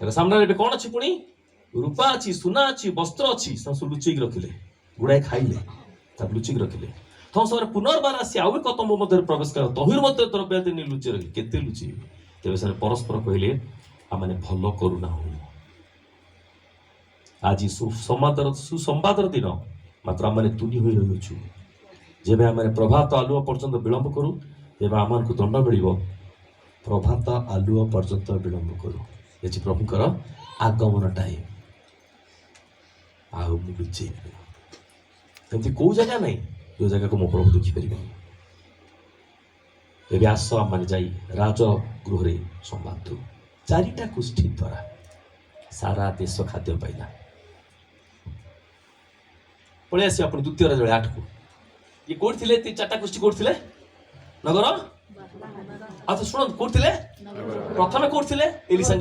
सामने कौन अच्छी पुणी रूपा अच्छी सुना अच्छी वस्त्र अच्छी लुचिक रखिले गुड़ाए खाइले लुचिक रखिले तो समय पुनर्बार आसी आउ एक तंबू मध्य प्रवेश कर तहिर मध्य द्रव्य दिन लुचि रखी केते लुचि तेज से परस्पर कहले आम भल करूना आज सुसंवादर दिन मात्र आम तुनी हो रही जेबे आम प्रभात आलुओ पर्यंत विलंब करूँ तेज आम को दंड मिल प्रभात आलुओ पर्यंत विलंब करूँ ये प्रभुकर आगमन टाइम आमती कौ जगह नहीं जो जगह को मो प्रभु देखिपर एवं आस आम मैंने जा राजगृह संवाद चारिटा गोष्ठी द्वारा सारा देश खाद्य पाइला पलि आस द्वितीय राज 8 को ये कौट थे चार्टा गोष्ठी कौट थे नगर अच्छा शुण कौट थे प्रथम कौट थे एलिसा